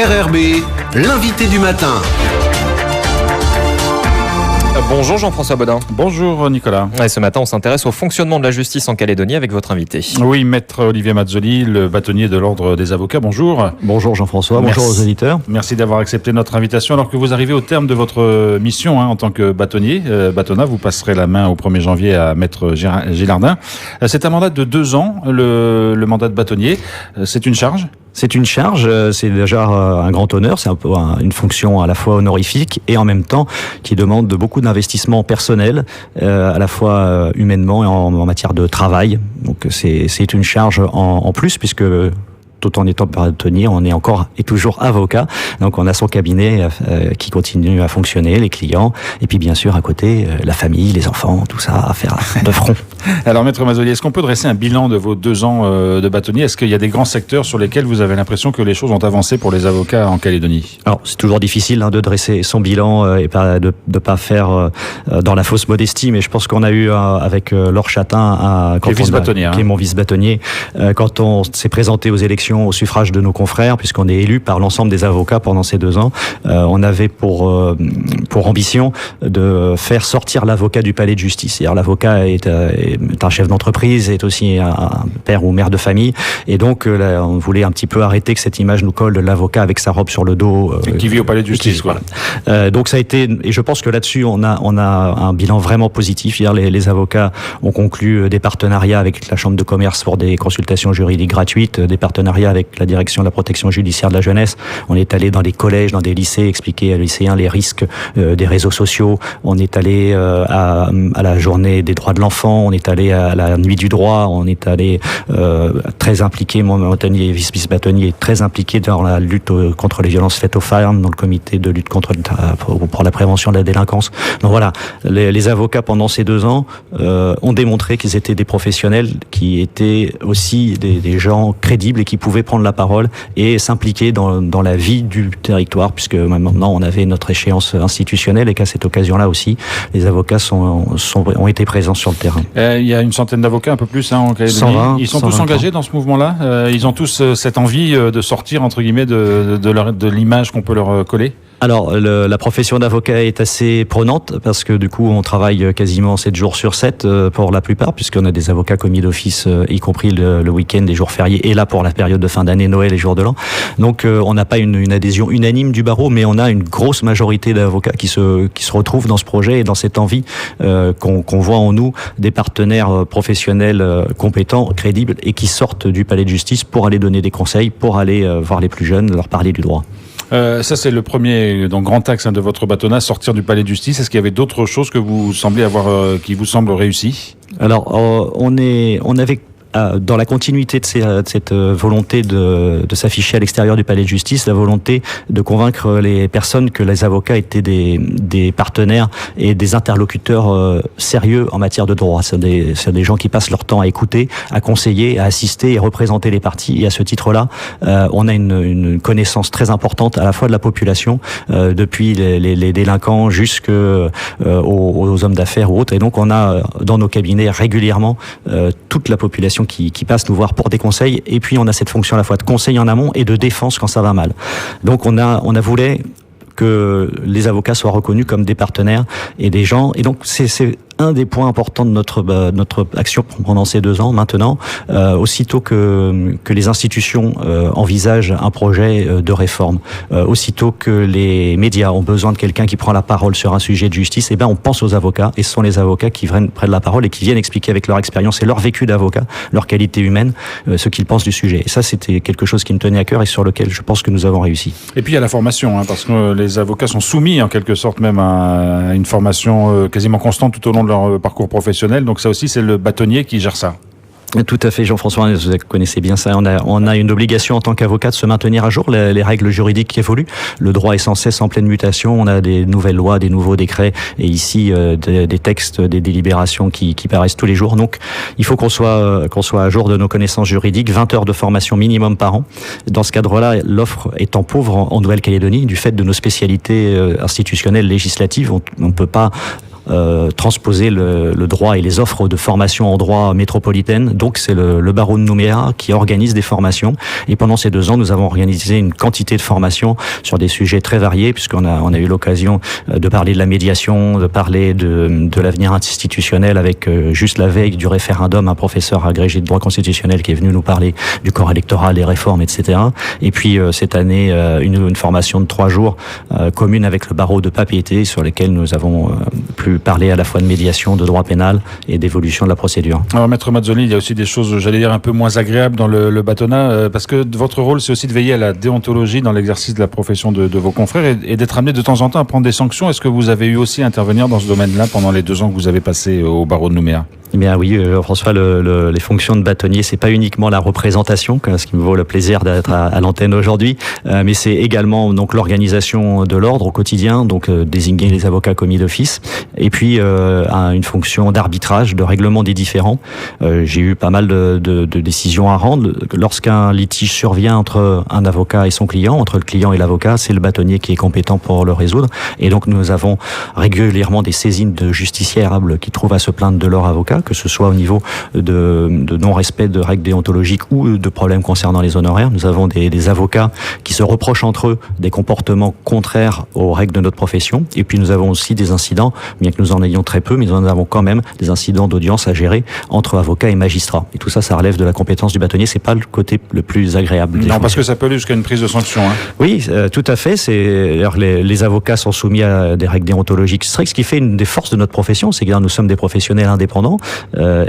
RRB, l'invité du matin. Bonjour Jean-François Bodin. Bonjour Nicolas. Et ce matin, on s'intéresse au fonctionnement de la justice en Calédonie avec votre invité. Oui, maître Olivier Mazzoli, le bâtonnier de l'Ordre des avocats. Bonjour. Bonjour Jean-François, bonjour aux auditeurs. Merci d'avoir accepté notre invitation. Alors que vous arrivez au terme de votre mission en tant que bâtonnier, bâtonnat, vous passerez la main au 1er janvier à maître Gilardin. C'est un mandat de 2 ans, le mandat de bâtonnier. C'est une charge ? C'est une charge, c'est déjà un grand honneur, c'est un peu une fonction à la fois honorifique et en même temps qui demande beaucoup d'investissement personnel, à la fois humainement et en matière de travail. Donc c'est une charge en plus puisque tout en étant bâtonnier, on est encore et toujours avocat. Donc on a son cabinet qui continue à fonctionner, les clients, et puis bien sûr à côté, la famille, les enfants, tout ça à faire de front. Alors maître Mazzoli, est-ce qu'on peut dresser un bilan de vos 2 ans de bâtonnier ? Est-ce qu'il y a des grands secteurs sur lesquels vous avez l'impression que les choses ont avancé pour les avocats en Calédonie ? Alors c'est toujours difficile de dresser son bilan et pas de pas faire dans la fausse modestie, mais je pense qu'on a eu avec Laure Chatin, qui est mon vice-bâtonnier, quand on s'est présenté aux élections au suffrage de nos confrères, puisqu'on est élu par l'ensemble des avocats pendant ces 2 ans. On avait pour ambition de faire sortir l'avocat du palais de justice. C'est-à-dire l'avocat est un chef d'entreprise, est aussi un père ou mère de famille, et donc là, on voulait un petit peu arrêter que cette image nous colle de l'avocat avec sa robe sur le dos. Qui vit au palais de justice, quoi. Voilà. Donc ça a été, et je pense que là-dessus on a un bilan vraiment positif. Hier, les avocats ont conclu des partenariats avec la Chambre de commerce pour des consultations juridiques gratuites, des partenariats avec la direction de la protection judiciaire de la jeunesse. On est allé dans des collèges, dans des lycées, expliquer aux lycéens les risques des réseaux sociaux. On est allé à la journée des droits de l'enfant. On est allé à la nuit du droit. On est allé très impliqué, mon bâtonnier, vice-bâtonnier, est très impliqué dans la lutte contre les violences faites aux femmes, dans le comité de lutte pour la prévention de la délinquance. Donc voilà, les avocats pendant ces 2 ans ont démontré qu'ils étaient des professionnels qui étaient aussi des gens crédibles et qui pouvaient prendre la parole et s'impliquer dans la vie du territoire, puisque maintenant on avait notre échéance institutionnelle et qu'à cette occasion-là aussi, les avocats ont été présents sur le terrain. Il y a une centaine d'avocats, un peu plus en Calédonie. 120, ils sont tous engagés dans ce mouvement-là. Ils ont tous cette envie de sortir, entre guillemets, de l'image qu'on peut leur coller. Alors, la profession d'avocat est assez prenante parce que du coup, on travaille quasiment 7 jours sur 7 pour la plupart, puisqu'on a des avocats commis d'office, y compris le week-end, des jours fériés, et là pour la période de fin d'année, Noël et jour de l'an. Donc, on n'a pas une adhésion unanime du barreau, mais on a une grosse majorité d'avocats qui se retrouvent dans ce projet et dans cette envie qu'on voit en nous des partenaires professionnels compétents, crédibles et qui sortent du palais de justice pour aller donner des conseils, pour aller voir les plus jeunes, leur parler du droit. Ça, c'est le premier grand axe de votre bâtonnat, sortir du palais de justice. Est-ce qu'il y avait d'autres choses que vous semblez avoir, qui vous semblent réussies ? Alors, on avait dans la continuité de cette volonté de s'afficher à l'extérieur du palais de justice, la volonté de convaincre les personnes que les avocats étaient des partenaires et des interlocuteurs sérieux en matière de droit. C'est des gens qui passent leur temps à écouter, à conseiller, à assister et représenter les parties. Et à ce titre-là, on a une connaissance très importante à la fois de la population, depuis les délinquants jusqu'aux hommes d'affaires ou autres. Et donc on a dans nos cabinets régulièrement toute la population qui passe nous voir pour des conseils, et puis on a cette fonction à la fois de conseil en amont et de défense quand ça va mal. Donc on a voulu que les avocats soient reconnus comme des partenaires et des gens, et donc c'est un des points importants de notre action pendant ces 2 ans. Maintenant, aussitôt que les institutions envisagent un projet de réforme, aussitôt que les médias ont besoin de quelqu'un qui prend la parole sur un sujet de justice, on pense aux avocats, et ce sont les avocats qui prennent la parole et qui viennent expliquer avec leur expérience et leur vécu d'avocat, leur qualité humaine, ce qu'ils pensent du sujet. Et ça, c'était quelque chose qui me tenait à cœur et sur lequel je pense que nous avons réussi. Et puis il y a la formation, parce que les avocats sont soumis en quelque sorte même à une formation quasiment constante tout au long de leur parcours professionnel. Donc ça aussi, c'est le bâtonnier qui gère ça. Tout à fait, Jean-François, vous connaissez bien ça. On a une obligation en tant qu'avocat de se maintenir à jour. Les règles juridiques évoluent. Le droit est sans cesse en pleine mutation. On a des nouvelles lois, des nouveaux décrets, et ici des textes, des délibérations qui paraissent tous les jours. Donc, il faut qu'on soit à jour de nos connaissances juridiques. 20 heures de formation minimum par an. Dans ce cadre-là, l'offre étant pauvre en Nouvelle-Calédonie, du fait de nos spécialités institutionnelles législatives, on ne peut pas transposer le droit et les offres de formation en droit métropolitaine. Donc c'est le barreau de Nouméa qui organise des formations. Et pendant ces 2 ans, nous avons organisé une quantité de formations sur des sujets très variés, puisqu'on a eu l'occasion de parler de la médiation, de parler de l'avenir institutionnel avec juste la veille du référendum, un professeur agrégé de droit constitutionnel qui est venu nous parler du corps électoral, des réformes, etc. Et puis cette année, une formation de 3 jours commune avec le barreau de Papeete, sur lesquels nous avons pu parler à la fois de médiation, de droit pénal et d'évolution de la procédure. Alors Maître Mazzoli, il y a aussi des choses, j'allais dire, un peu moins agréables dans le bâtonnat, parce que votre rôle, c'est aussi de veiller à la déontologie dans l'exercice de la profession de vos confrères et d'être amené de temps en temps à prendre des sanctions. Est-ce que vous avez eu aussi à intervenir dans ce domaine-là pendant les 2 ans que vous avez passé au barreau de Nouméa? Eh bien oui, François, les fonctions de bâtonnier, c'est pas uniquement la représentation, ce qui me vaut le plaisir d'être à l'antenne aujourd'hui, mais c'est également donc l'organisation de l'ordre au quotidien, donc désigner les avocats commis d'office, et puis une fonction d'arbitrage, de règlement des différends. J'ai eu pas mal de décisions à rendre. Lorsqu'un litige survient entre un avocat et son client, entre le client et l'avocat, c'est le bâtonnier qui est compétent pour le résoudre. Et donc nous avons régulièrement des saisines de justiciables qui trouvent à se plaindre de leur avocat, que ce soit au niveau de non-respect de règles déontologiques ou de problèmes concernant les honoraires. Nous avons des avocats qui se reprochent entre eux des comportements contraires aux règles de notre profession. Et puis nous avons aussi des incidents, bien que nous en ayons très peu, mais nous en avons quand même des incidents d'audience à gérer entre avocats et magistrats. Et tout ça, ça relève de la compétence du bâtonnier. C'est pas le côté le plus agréable. Non, parce que ça peut aller jusqu'à une prise de sanction. Hein. Oui, tout à fait. D'ailleurs, les avocats sont soumis à des règles déontologiques strictes, ce qui fait une des forces de notre profession, c'est que nous sommes des professionnels indépendants,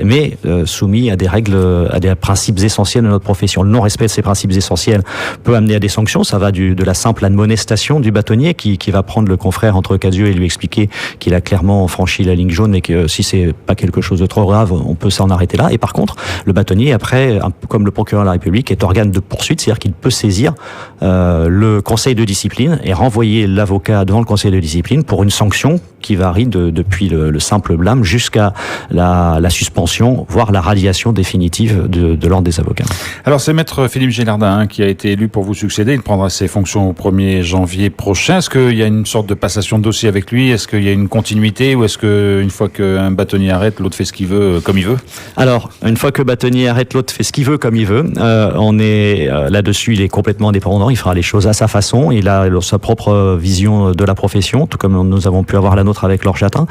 mais soumis à des règles, à des principes essentiels de notre profession. Le non-respect de ces principes essentiels peut amener à des sanctions. Ça va de la simple admonestation du bâtonnier qui va prendre le confrère entre quatre yeux et lui expliquer qu'il a clairement franchi la ligne jaune et que si c'est pas quelque chose de trop grave, on peut s'en arrêter là. Et par contre, le bâtonnier, après, un peu comme le procureur de la République, est organe de poursuite, c'est-à-dire qu'il peut saisir le conseil de discipline et renvoyer l'avocat devant le conseil de discipline pour une sanction qui varie depuis le simple blâme jusqu'à la suspension, voire la radiation définitive de l'ordre des avocats. Alors c'est maître Philippe Gélardin qui a été élu pour vous succéder. Il prendra ses fonctions au 1er janvier prochain. Est-ce qu'il y a une sorte de passation de dossier avec lui? Est-ce qu'il y a une continuité ou est-ce qu'une fois qu'un bâtonnier arrête, l'autre fait ce qu'il veut comme il veut? Alors, une fois que le bâtonnier arrête, l'autre fait ce qu'il veut comme il veut. On est là-dessus, il est complètement indépendant. Il fera les choses à sa façon. Il a sa propre vision de la profession, tout comme nous avons pu avoir la nôtre avec Laure Chatin.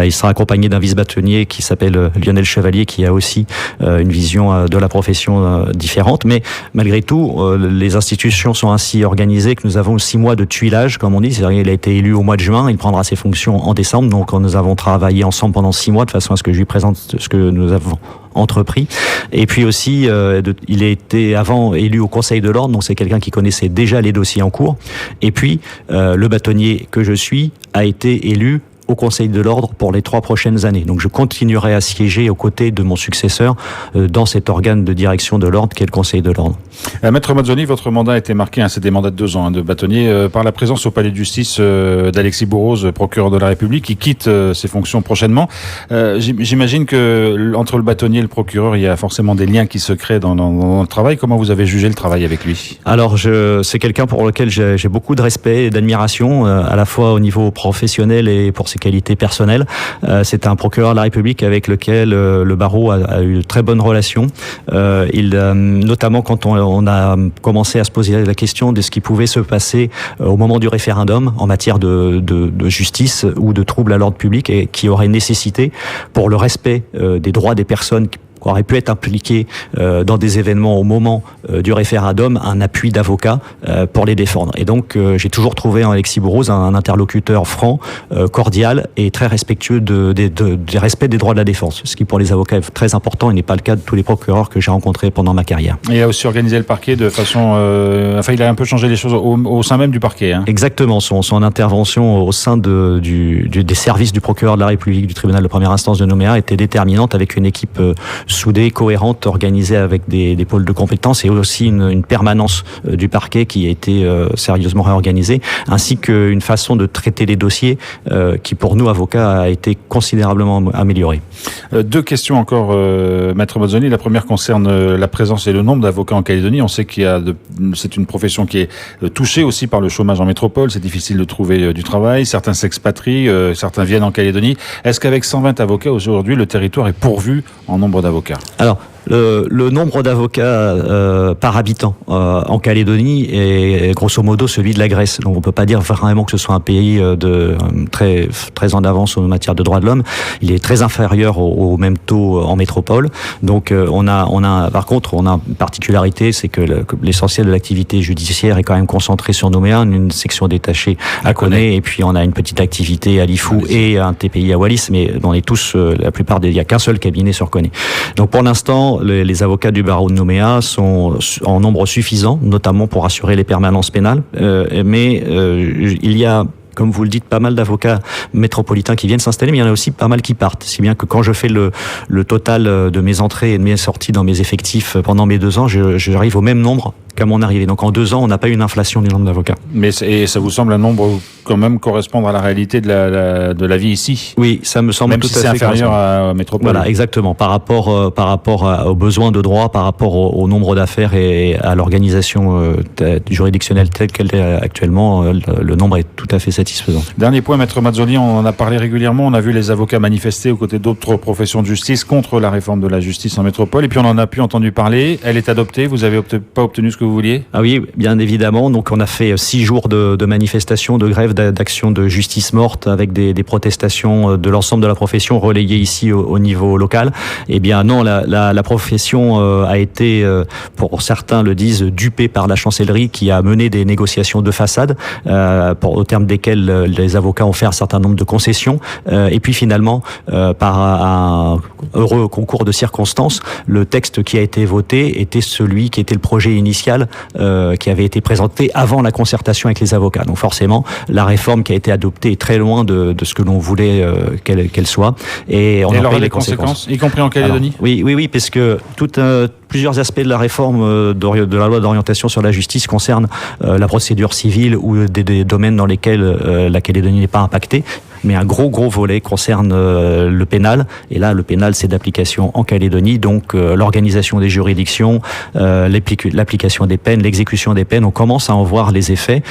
Il sera accompagné d'un vice-bâtonnier qui s'appelle Lionel Chevalier, qui a aussi une vision de la profession différente. Mais malgré tout, les institutions sont ainsi organisées que nous avons 6 mois de tuilage, comme on dit. C'est-à-dire qu'il a été élu au mois de juin, il prendra ses fonctions en décembre. Donc nous avons travaillé ensemble pendant 6 mois de façon à ce que je lui présente ce que nous avons entrepris. Et puis aussi, il a été avant élu au Conseil de l'Ordre, donc c'est quelqu'un qui connaissait déjà les dossiers en cours. Et puis, le bâtonnier que je suis a été élu au Conseil de l'Ordre pour les 3 prochaines années. Donc je continuerai à siéger aux côtés de mon successeur dans cet organe de direction de l'Ordre qu'est le Conseil de l'Ordre. Maître Mazzoni, votre mandat a été marqué, c'est des mandats de 2 ans de bâtonnier, par la présence au Palais de Justice d'Alexis Bourroz, procureur de la République, qui quitte ses fonctions prochainement. J'imagine que entre le bâtonnier et le procureur, il y a forcément des liens qui se créent dans le travail. Comment vous avez jugé le travail avec lui? Alors c'est quelqu'un pour lequel j'ai beaucoup de respect et d'admiration, à la fois au niveau professionnel et pour ses qualités personnelles. C'est un procureur de la République avec lequel le barreau a eu de très bonnes relations. Notamment quand on a commencé à se poser la question de ce qui pouvait se passer au moment du référendum en matière de justice ou de troubles à l'ordre public et qui aurait nécessité, pour le respect des droits des personnes qui aurait pu être impliqué dans des événements au moment du référendum, un appui d'avocat pour les défendre. Et donc, j'ai toujours trouvé en Alexis Bourroz un interlocuteur franc, cordial et très respectueux du respect des droits de la défense, ce qui pour les avocats est très important et n'est pas le cas de tous les procureurs que j'ai rencontrés pendant ma carrière. Et il a aussi organisé le parquet de façon... il a un peu changé les choses au sein même du parquet. Hein. Exactement. Son intervention au sein des services du procureur de la République du tribunal de première instance de Nouméa était déterminante avec une équipe soudée, cohérente, organisée avec des pôles de compétences et aussi une permanence du parquet qui a été sérieusement réorganisée, ainsi qu'une façon de traiter les dossiers qui, pour nous, avocats, a été considérablement améliorée. Deux questions encore, Maître Mazzoni. La première concerne la présence et le nombre d'avocats en Calédonie. On sait c'est une profession qui est touchée aussi par le chômage en métropole. C'est difficile de trouver du travail. Certains s'expatrient, certains viennent en Calédonie. Est-ce qu'avec 120 avocats aujourd'hui, le territoire est pourvu en nombre d'avocats? Alors, le nombre d'avocats par habitant en Calédonie est grosso modo celui de la Grèce. Donc on peut pas dire vraiment que ce soit un pays très en avance en matière de droits de l'homme. Il est très inférieur au même taux en métropole. Donc par contre on a une particularité, c'est que l'essentiel de l'activité judiciaire est quand même concentré sur Nouméa, une section détachée à Koné, et puis on a une petite activité à Lifou et un TPI à Wallis, mais on est tous il y a qu'un seul cabinet sur Koné. Donc pour l'instant, les avocats du barreau de Nouméa sont en nombre suffisant, notamment pour assurer les permanences pénales. Mais il y a, comme vous le dites, pas mal d'avocats métropolitains qui viennent s'installer, mais il y en a aussi pas mal qui partent. Si bien que quand je fais le total de mes entrées et de mes sorties dans mes effectifs pendant mes 2 ans, j'arrive au même nombre qu'à mon arrivée. Donc en 2 ans, on n'a pas eu une inflation du nombre d'avocats. Et ça vous semble un nombre quand même correspondre à la réalité de la vie ici? Oui, ça me semble même tout si à fait inférieur à métropole. Voilà, exactement. Par rapport aux besoins de droit, par rapport au nombre d'affaires et à l'organisation juridictionnelle telle qu'elle est actuellement, le nombre est tout à fait satisfaisant. Dernier point, Maître Mazzoni, on en a parlé régulièrement. On a vu les avocats manifester aux côtés d'autres professions de justice contre la réforme de la justice en métropole. Et puis on en a entendu parler. Elle est adoptée. Vous avez pas obtenu ce que vous vouliez? Ah oui, bien évidemment. Donc on a fait 6 jours de manifestations, de grèves, d'actions de justice morte avec des protestations de l'ensemble de la profession relayées ici au niveau local. Eh bien non, la profession a été, pour certains le disent, dupée par la chancellerie qui a mené des négociations de façade au terme desquelles les avocats ont fait un certain nombre de concessions. Et puis finalement, par un heureux concours de circonstances, le texte qui a été voté était celui qui était le projet initial qui avait été présenté avant la concertation avec les avocats. Donc forcément, la réforme qui a été adoptée est très loin de ce que l'on voulait qu'elle soit. Et on en paye les conséquences. Y compris en Calédonie? Alors, oui, parce que plusieurs aspects de la réforme de la loi d'orientation sur la justice concernent la procédure civile ou des domaines dans lesquels la Calédonie n'est pas impactée. Mais un gros volet concerne le pénal. Et là, le pénal, c'est d'application en Calédonie. Donc, l'organisation des juridictions, l'application des peines, l'exécution des peines, on commence à en voir les effets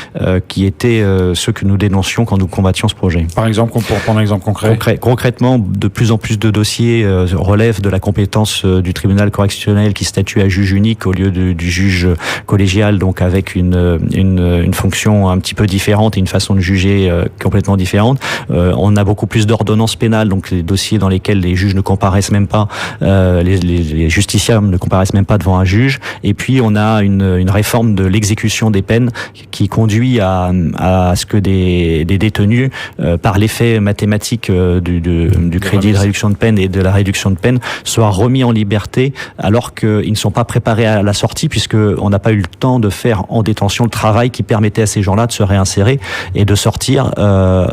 qui étaient ceux que nous dénoncions quand nous combattions ce projet. Par exemple, pour prendre un exemple concret. Concrètement, de plus en plus de dossiers relèvent de la compétence du tribunal correctionnel qui statue à juge unique au lieu du juge collégial, donc avec une fonction un petit peu différente et une façon de juger complètement différente. On a beaucoup plus d'ordonnances pénales, donc les dossiers dans lesquels les juges ne comparaissent même pas, les justiciables ne comparaissent même pas devant un juge. Et puis on a une réforme de l'exécution des peines qui conduit à ce que des détenus, par l'effet mathématique du crédit de réduction de peine et de la réduction de peine, soient remis en liberté alors qu'ils ne sont pas préparés à la sortie, puisque on n'a pas eu le temps de faire en détention le travail qui permettait à ces gens-là de se réinsérer et de sortir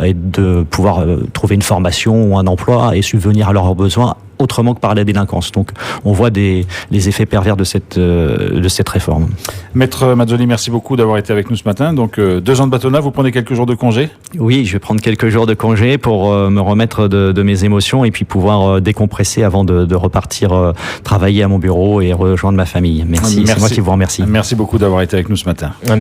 et de pouvoir trouver une formation ou un emploi et subvenir à leurs besoins autrement que par la délinquance. Donc on voit les effets pervers de cette réforme. Maître Mazzoni, merci beaucoup d'avoir été avec nous ce matin. Donc 2 ans de bâtonnat, vous prenez quelques jours de congé? Oui, je vais prendre quelques jours de congé pour me remettre de mes émotions et puis pouvoir décompresser avant de repartir travailler à mon bureau et rejoindre ma famille. Merci. C'est moi qui vous remercie. Merci beaucoup d'avoir été avec nous ce matin.